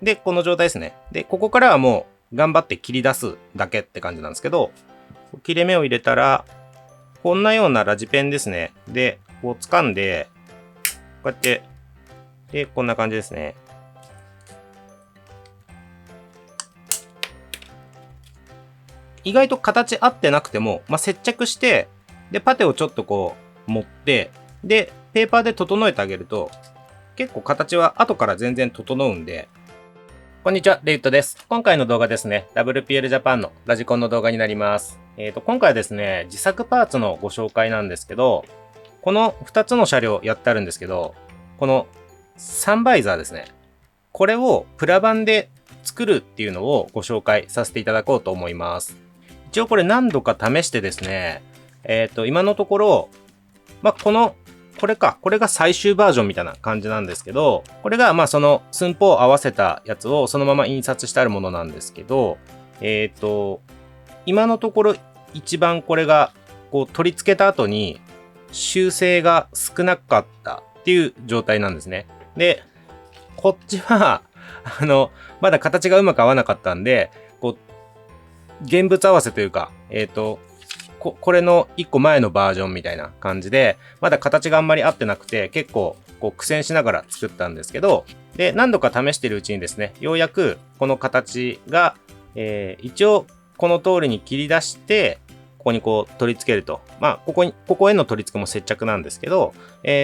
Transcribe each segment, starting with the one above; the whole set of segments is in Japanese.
で、この状態ですね。で、ここからはもう頑張って切り出すだけって感じなんですけど、切れ目を入れたら、こんなようなラジペンですね。で、こう掴んで、こうやって、で、こんな感じですね。意外と形合ってなくても、接着して、で、パテをちょっとこう持って、で、ペーパーで整えてあげると、結構形は後から全然整うんで、こんにちは、レイウッドです。今回の動画ですね、WPL ジャパンのラジコンの動画になります。今回はですね、自作パーツのご紹介なんですけど、この2つの車両やってあるんですけど、このサンバイザーですね。これをプラ板で作るっていうのをご紹介させていただこうと思います。一応これ何度か試してですね、今のところ、これが最終バージョンみたいな感じなんですけど、これがその寸法を合わせたやつをそのまま印刷してあるものなんですけど、今のところ一番これがこう取り付けた後に修正が少なかったっていう状態なんですね。で、こっちは、まだ形がうまく合わなかったんで、こう、現物合わせというか、これの1個前のバージョンみたいな感じで、まだ形があんまり合ってなくて、結構、こう苦戦しながら作ったんですけど、で、何度か試してるうちにですね、ようやくこの形が、一応、この通りに切り出して、ここにこう取り付けると。ここへの取り付けも接着なんですけど、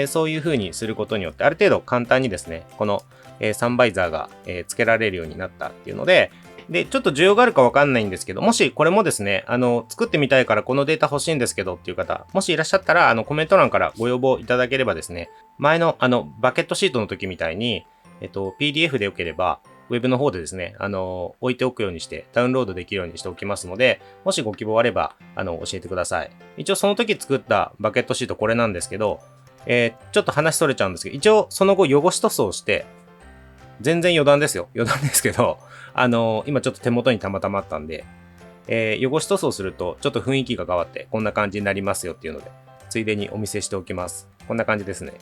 そういう風にすることによって、ある程度簡単にですね、この、サンバイザーが、付けられるようになったっていうので、で、ちょっと需要があるかわかんないんですけど、もしこれもですね、作ってみたいからこのデータ欲しいんですけどっていう方、もしいらっしゃったら、コメント欄からご要望いただければですね、前の、バケットシートの時みたいに、PDF でよければ、ウェブの方でですね、置いておくようにして、ダウンロードできるようにしておきますので、もしご希望あれば、教えてください。一応その時作ったバケットシートこれなんですけど、ちょっと話それちゃうんですけど、一応その後汚し塗装して、全然余談ですよ。余談ですけど、今ちょっと手元にたまたまあったんで、汚し塗装するとちょっと雰囲気が変わってこんな感じになりますよっていうので、ついでにお見せしておきます。こんな感じですね。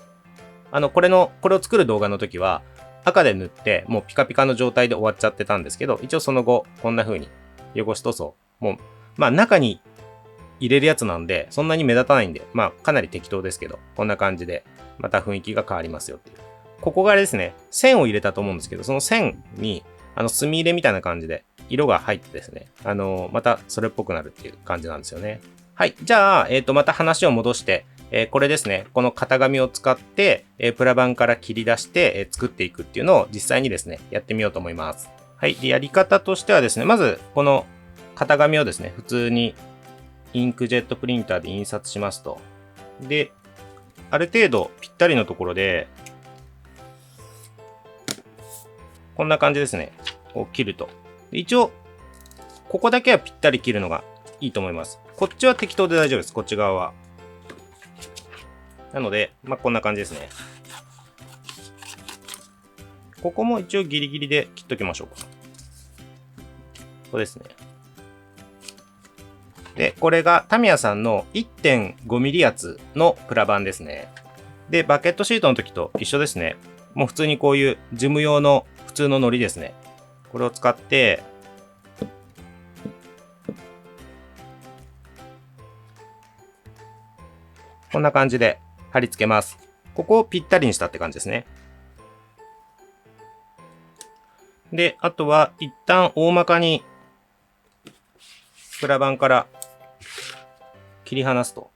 これを作る動画の時は、赤で塗ってもうピカピカの状態で終わっちゃってたんですけど、一応その後、こんな風に汚し塗装、もう、中に入れるやつなんで、そんなに目立たないんで、かなり適当ですけど、こんな感じで、また雰囲気が変わりますよっていう。ここがですね、線を入れたと思うんですけど、その線に、墨入れみたいな感じで、色が入ってですね、またそれっぽくなるっていう感じなんですよね。はい。じゃあ、また話を戻して、これですね、この型紙を使って、プラ板から切り出して、作っていくっていうのを実際にですね、やってみようと思います。はい。で、やり方としてはですね、まず、この型紙をですね、普通にインクジェットプリンターで印刷しますと。で、ある程度ぴったりのところで、こんな感じですね。こう切ると。一応、ここだけはぴったり切るのがいいと思います。こっちは適当で大丈夫です。こっち側は。なので、こんな感じですね。ここも一応ギリギリで切っときましょうか。ここですね。で、これがタミヤさんの 1.5 ミリ厚のプラ板ですね。で、バケットシートの時と一緒ですね。もう普通にこういう事務用の普通の糊ですね。これを使って、こんな感じで貼り付けます。ここをぴったりにしたって感じですね。で、あとは一旦大まかにプラ板から切り離すと。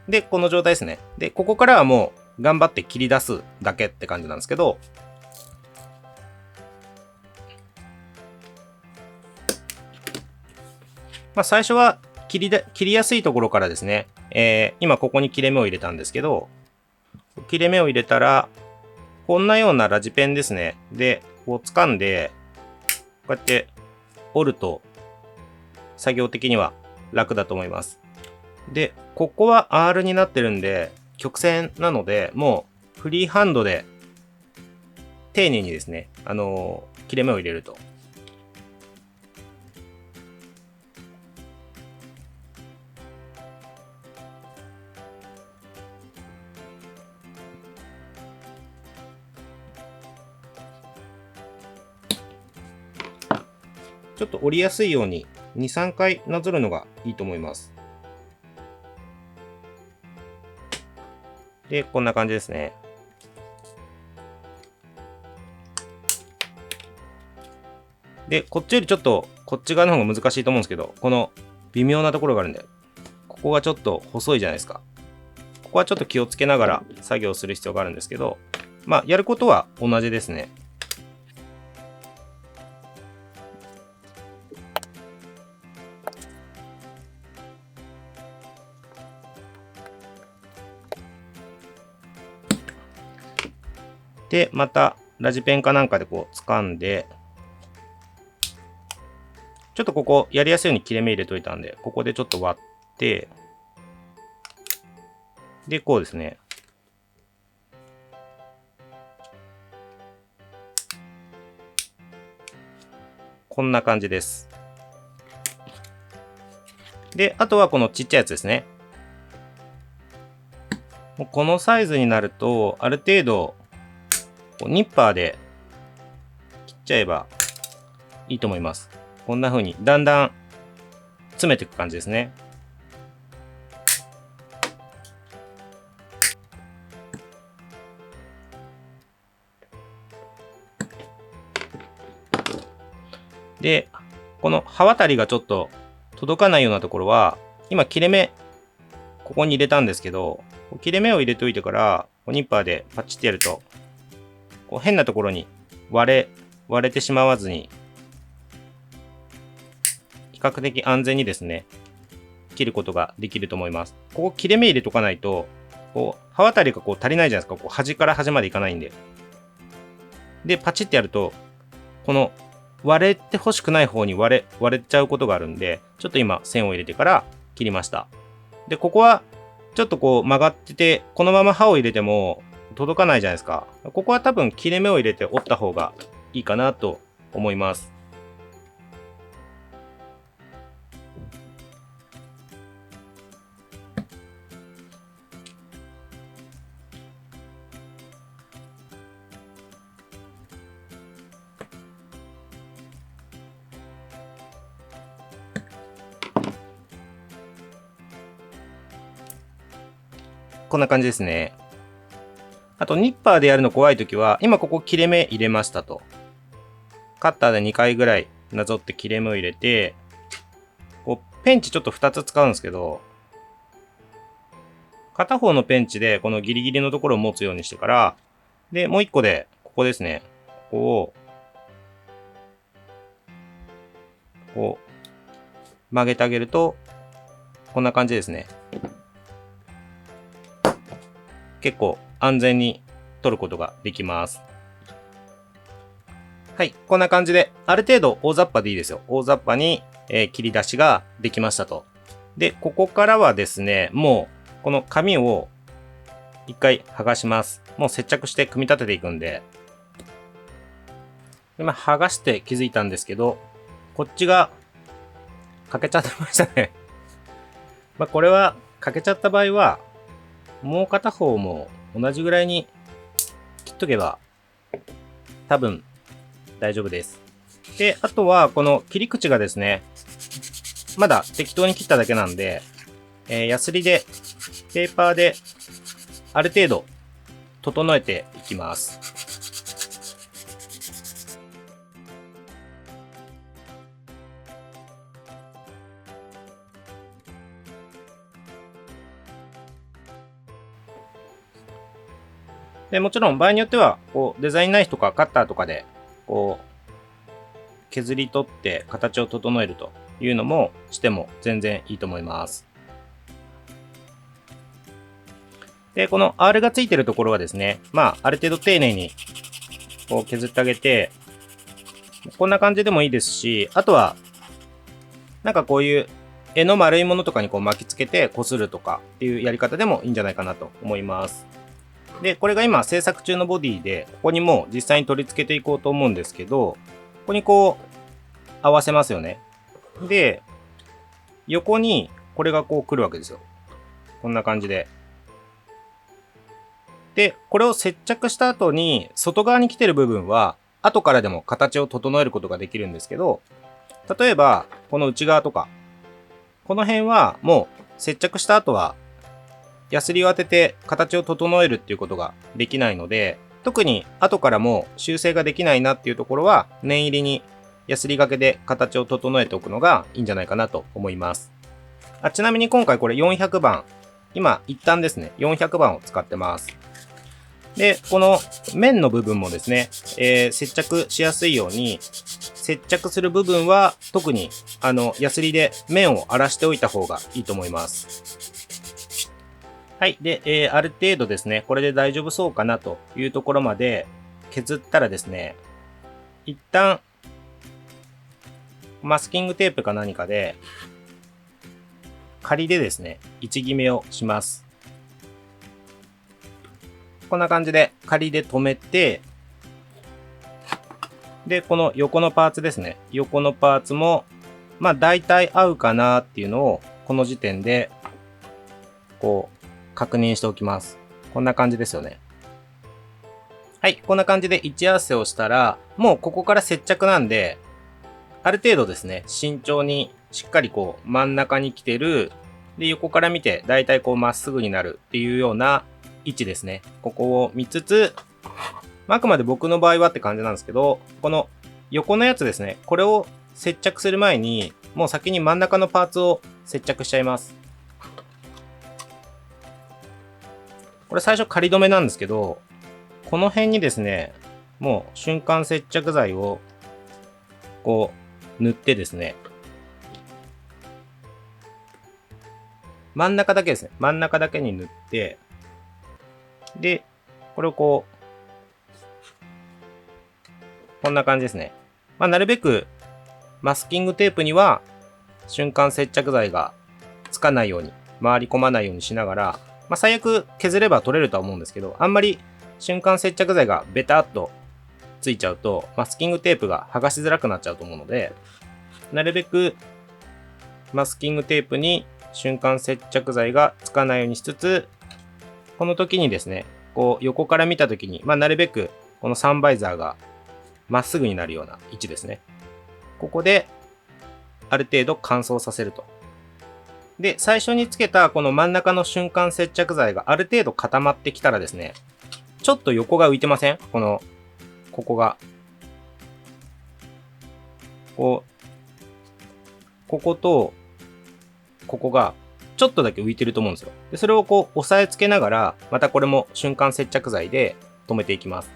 で、この状態ですね。で、ここからはもう頑張って切り出すだけって感じなんですけど、最初は切りやすいところからですね、今ここに切れ目を入れたんですけど、切れ目を入れたら、こんなようなラジペンですね。で、こう掴んで、こうやって折ると、作業的には楽だと思います。で、ここは R になってるんで、曲線なので、もうフリーハンドで丁寧にですね、切れ目を入れると。ちょっと折りやすいように2、3回なぞるのがいいと思います。で、こんな感じですね。で、こっちよりちょっとこっち側の方が難しいと思うんですけど、この微妙なところがあるんで、ここがちょっと細いじゃないですか。ここはちょっと気をつけながら作業する必要があるんですけど、まあ、やることは同じですね。で、またラジペンかなんかでこう掴んで、ちょっとここやりやすいように切れ目入れといたんで、ここでちょっと割って、で、こうですね。こんな感じです。で、あとはこのちっちゃいやつですね。もうこのサイズになると、ある程度、ニッパーで切っちゃえばいいと思います。こんな風にだんだん詰めていく感じですね。で、この刃渡りがちょっと届かないようなところは、今切れ目、ここに入れたんですけど、切れ目を入れておいてから、ニッパーでパチってやると、こう変なところに割れてしまわずに、比較的安全にですね、切ることができると思います。ここ切れ目入れとかないと、こう刃渡りがこう足りないじゃないですか。こう端から端までいかないんで。で、パチってやると、この割れて欲しくない方に割れちゃうことがあるんで、ちょっと今線を入れてから切りました。で、ここはちょっとこう曲がってて、このまま刃を入れても届かないじゃないですか。ここは多分切れ目を入れて折った方がいいかなと思います。こんな感じですね。あとニッパーでやるの怖いときは、今ここ切れ目入れましたと。カッターで2回ぐらいなぞって切れ目を入れて、こうペンチちょっと2つ使うんですけど、片方のペンチでこのギリギリのところを持つようにしてから、で、もう1個で、ここですね。ここを、こう、曲げてあげると、こんな感じですね。結構安全に取ることができます。はい、こんな感じで、ある程度大雑把でいいですよ。大雑把に、切り出しができましたと。で、ここからはですね、もう、この紙を一回剥がします。もう接着して組み立てていくんで。今、剥がして気づいたんですけど、こっちが欠けちゃってましたね。まあ、これは欠けちゃった場合は、もう片方も同じぐらいに切っとけば多分大丈夫です。で、あとはこの切り口がですね、まだ適当に切っただけなんで、ヤスリでペーパーである程度整えていきます。で、もちろん場合によっては、こうデザインナイフとかカッターとかで、こう削り取って形を整えるというのもしても全然いいと思います。で、この R がついてるところはですね、まあ、ある程度丁寧にこう削ってあげて、こんな感じでもいいですし、あとは、なんかこういう柄の丸いものとかにこう巻きつけて擦るとかっていうやり方でもいいんじゃないかなと思います。で、これが今制作中のボディで、ここにもう実際に取り付けていこうと思うんですけど、ここにこう合わせますよね。で、横にこれがこう来るわけですよ。こんな感じで。で、これを接着した後に、外側に来てる部分は、後からでも形を整えることができるんですけど、例えば、この内側とか、この辺はもう接着した後は、ヤスリを当てて形を整えるっていうことができないので、特に後からも修正ができないなっていうところは、念入りにヤスリがけで形を整えておくのがいいんじゃないかなと思います。ちなみに今回これ400番、今一旦ですね、400番を使ってます。で、この面の部分もですね、接着しやすいように、接着する部分は特にヤスリで面を荒らしておいた方がいいと思います。はい。で、ある程度ですね、これで大丈夫そうかなというところまで削ったらですね、一旦、マスキングテープか何かで、仮でですね、位置決めをします。こんな感じで仮で止めて、で、この横のパーツですね。横のパーツも、まあ大体合うかなっていうのを、この時点で、こう、確認しておきます。こんな感じですよね。はい。こんな感じで位置合わせをしたら、もうここから接着なんで、ある程度ですね、慎重にしっかりこう真ん中に来てる。で、横から見てだいたいこうまっすぐになるっていうような位置ですね。ここを見つつ、あくまで僕の場合はって感じなんですけど、この横のやつですね。これを接着する前に、もう先に真ん中のパーツを接着しちゃいます。これ最初仮止めなんですけど、この辺にですね、もう瞬間接着剤をこう塗ってですね、真ん中だけですね。真ん中だけに塗って、で、これをこんな感じですね。まあ、なるべくマスキングテープには瞬間接着剤がつかないように、回り込まないようにしながら、まあ、最悪削れば取れるとは思うんですけど、あんまり瞬間接着剤がベタっとついちゃうと、マスキングテープが剥がしづらくなっちゃうと思うので、なるべくマスキングテープに瞬間接着剤がつかないようにしつつ、この時にですね、こう横から見た時に、まあ、なるべくこのサンバイザーがまっすぐになるような位置ですね。ここである程度乾燥させると。で、最初につけたこの真ん中の瞬間接着剤がある程度固まってきたらですね、ちょっと横が浮いてません？ここが。ここと、ここが、ちょっとだけ浮いてると思うんですよ。で、それをこう、押さえつけながら、またこれも瞬間接着剤で留めていきます。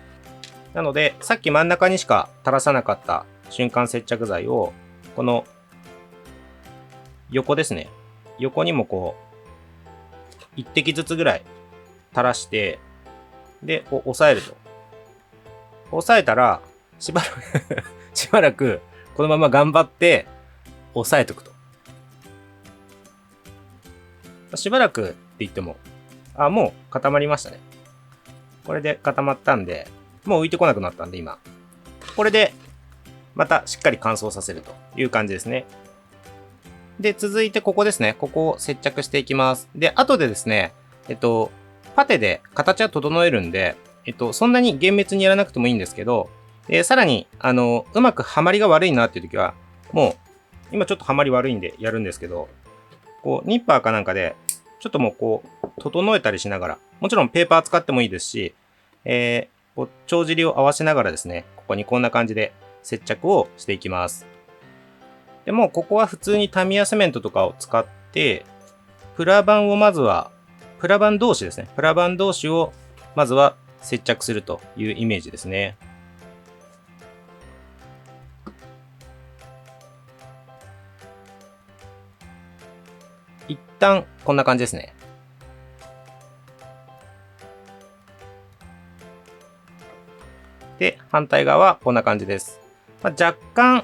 なので、さっき真ん中にしか垂らさなかった瞬間接着剤を、この、横ですね。横にもこう、一滴ずつぐらい垂らして、で、こう押さえると。押さえたら、しばらく、このまま頑張って、押さえておくと。しばらくって言っても、もう固まりましたね。これで固まったんで、もう浮いてこなくなったんで、今。これで、またしっかり乾燥させるという感じですね。で、続いてここですね。ここを接着していきます。で、後でですね、パテで形は整えるんで、そんなに厳密にやらなくてもいいんですけど、さらに、うまくはまりが悪いなっていう時は、もう、今ちょっとはまり悪いんでやるんですけど、こう、ニッパーかなんかで、ちょっともうこう、整えたりしながら、もちろんペーパー使ってもいいですし、こう帳尻を合わせながらですね、ここにこんな感じで接着をしていきます。でも、ここは普通にタミヤセメントとかを使って、プラ板をまずは、プラ板同士ですね。プラ板同士をまずは接着するというイメージですね。一旦こんな感じですね。で、反対側はこんな感じです。若干、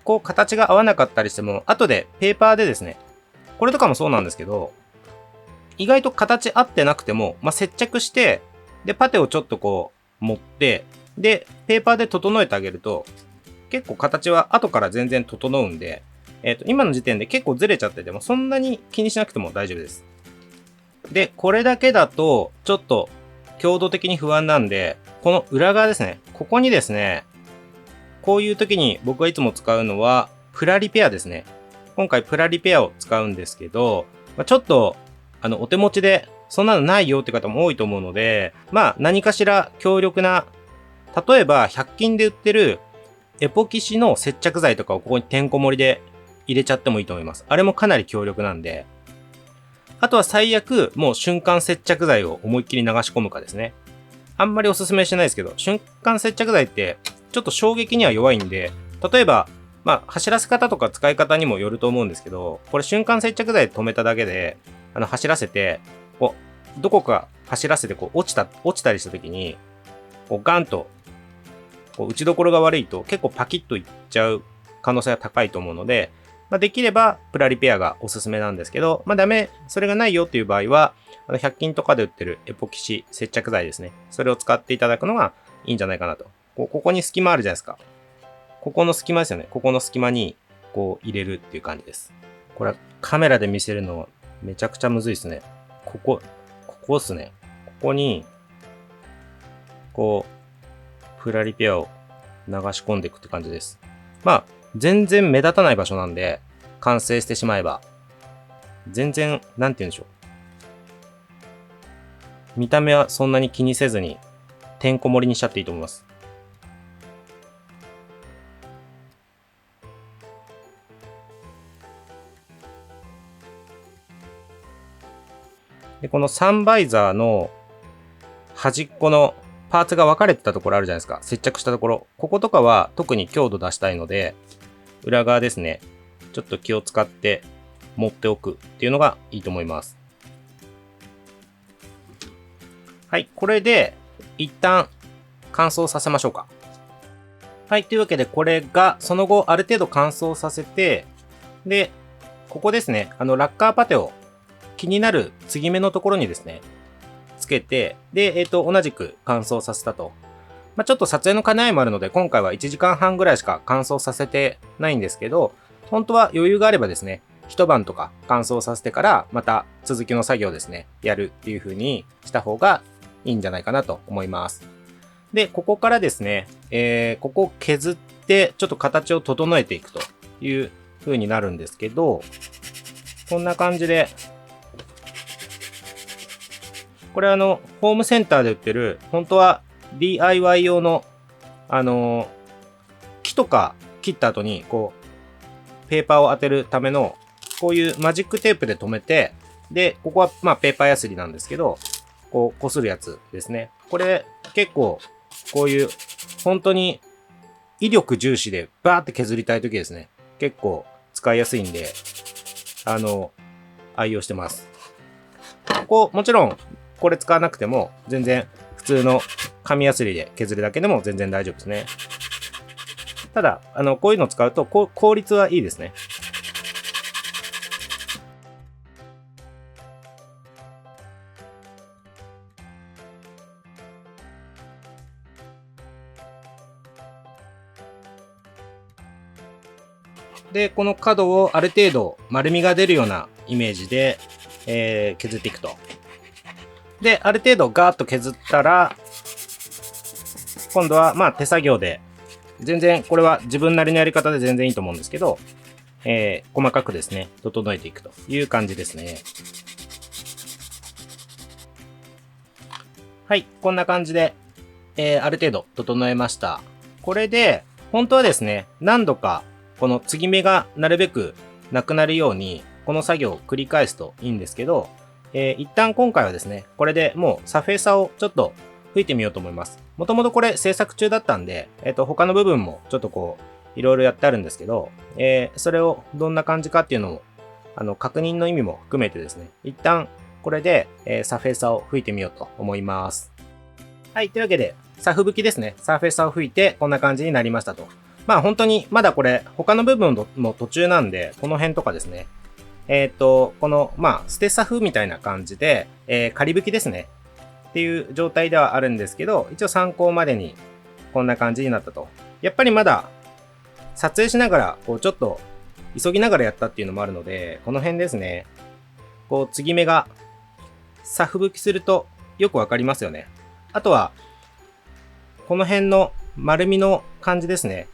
こう形が合わなかったりしても、後でペーパーでですね、これとかもそうなんですけど、意外と形合ってなくても、接着して、で、パテをちょっとこう持って、で、ペーパーで整えてあげると、結構形は後から全然整うんで、今の時点で結構ずれちゃってても、そんなに気にしなくても大丈夫です。で、これだけだと、ちょっと強度的に不安なんで、この裏側ですね。ここにですね、こういう時に僕がいつも使うのは、プラリペアですね。今回プラリペアを使うんですけど、ちょっと、お手持ちでそんなのないよって方も多いと思うので、何かしら強力な、例えば100均で売ってるエポキシの接着剤とかをここにてんこ盛りで入れちゃってもいいと思います。あれもかなり強力なんで。あとは最悪、もう瞬間接着剤を思いっきり流し込むかですね。あんまりおすすめしてないですけど、瞬間接着剤ってちょっと衝撃には弱いんで、例えば、走らせ方とか使い方にもよると思うんですけど、これ瞬間接着剤で止めただけで、走らせて、どこか走らせて落ちたりした時に、ガンと、打ちどころが悪いと結構パキッといっちゃう可能性が高いと思うので、できればプラリペアがおすすめなんですけど、それがないよっていう場合は、100均とかで売ってるエポキシ接着剤ですね。それを使っていただくのがいいんじゃないかなと。ここに隙間あるじゃないですか。ここの隙間ですよね。ここの隙間に入れるっていう感じです。これはカメラで見せるのめちゃくちゃむずいですね。ここですね。ここに、プラリペアを流し込んでいくって感じです。全然目立たない場所なんで、完成してしまえば。全然、なんて言うんでしょう。見た目はそんなに気にせずに、てんこ盛りにしちゃっていいと思います。で、このサンバイザーの端っこのパーツが分かれてたところあるじゃないですか。接着したところ。こことかは特に強度出したいので、裏側ですね。ちょっと気を使って持っておくっていうのがいいと思います。はい。これで一旦乾燥させましょうか。はい。というわけでこれがその後ある程度乾燥させて、で、ここですね。ラッカーパテを気になる継ぎ目のところにですね、つけて、で、同じく乾燥させたと。ちょっと撮影の兼ね合いもあるので、今回は1時間半ぐらいしか乾燥させてないんですけど、本当は余裕があればですね、一晩とか乾燥させてから、また続きの作業ですね、やるっていう風にした方がいいんじゃないかなと思います。で、ここからですね、ここを削って、ちょっと形を整えていくという風になるんですけど、こんな感じで、これホームセンターで売ってる、本当は DIY 用の、木とか切った後に、ペーパーを当てるための、こういうマジックテープで留めて、で、ここはペーパーヤスリなんですけど、擦るやつですね。これ、結構、こういう、本当に、威力重視でバーって削りたいときですね。結構使いやすいんで、愛用してます。もちろん、これ使わなくても、全然、普通の紙ヤスリで削るだけでも全然大丈夫ですね。ただ、こういうのを使うと、効率はいいですね。で、この角をある程度丸みが出るようなイメージで、削っていくと。で、ある程度ガーッと削ったら、今度は手作業で、全然これは自分なりのやり方で全然いいと思うんですけど、細かくですね、整えていくという感じですね。はい、こんな感じで、ある程度整えました。これで、本当はですね、何度かこの継ぎ目がなるべくなくなるように、この作業を繰り返すといいんですけど、一旦今回はですね、これでもうサフェーサーをちょっと吹いてみようと思います。もともとこれ制作中だったんで、他の部分もちょっといろいろやってあるんですけど、それをどんな感じかっていうのを、確認の意味も含めてですね、一旦これで、サフェーサーを吹いてみようと思います。はい、というわけで、サフ吹きですね、サフェーサーを吹いてこんな感じになりましたと。本当にまだこれ他の部分の途中なんで、この辺とかですね、この、捨てサフみたいな感じで、仮吹きですね。っていう状態ではあるんですけど、一応参考までにこんな感じになったと。やっぱりまだ撮影しながら、ちょっと急ぎながらやったっていうのもあるので、この辺ですね。継ぎ目がサフ吹きするとよくわかりますよね。あとは、この辺の丸みの感じですね。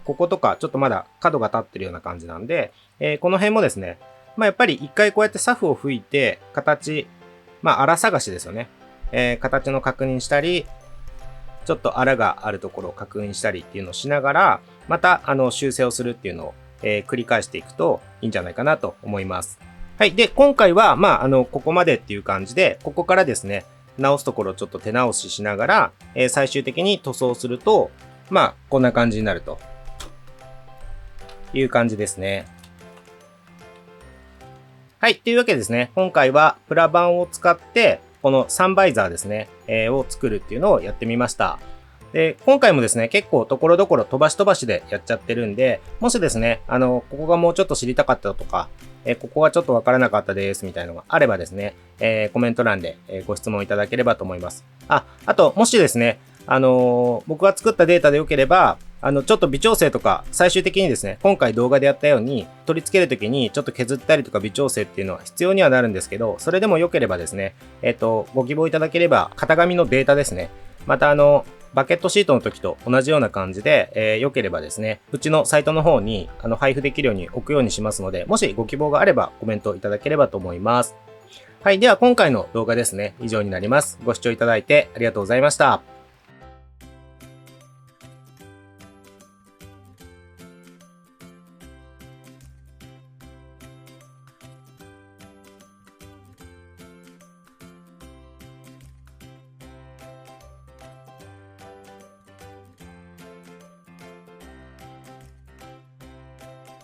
こことかちょっとまだ角が立ってるような感じなんで、この辺もですね、やっぱり一回こうやってサフを吹いて、形、粗探しですよね。形の確認したり、ちょっと粗があるところを確認したりっていうのをしながら、また、修正をするっていうのを、繰り返していくといいんじゃないかなと思います。はい。で、今回は、ここまでっていう感じで、ここからですね、直すところをちょっと手直ししながら、最終的に塗装すると、こんな感じになるという感じですね。はい。というわけでですね、今回はプラ板を使って、このサンバイザーですね、を作るっていうのをやってみました。で、今回もですね、結構ところどころ飛ばし飛ばしでやっちゃってるんで、もしですね、ここがもうちょっと知りたかったとか、ここがちょっとわからなかったですみたいなのがあればですね、コメント欄でご質問いただければと思います。あと、もしですね、僕が作ったデータでよければ、ちょっと微調整とか、最終的にですね、今回動画でやったように、取り付けるときにちょっと削ったりとか微調整っていうのは必要にはなるんですけど、それでもよければですね、ご希望いただければ、型紙のデータですね。またバケットシートの時と同じような感じで、良ければですね、うちのサイトの方に配布できるように置くようにしますので、もしご希望があればコメントいただければと思います。はい。では今回の動画ですね、以上になります。ご視聴いただいてありがとうございました。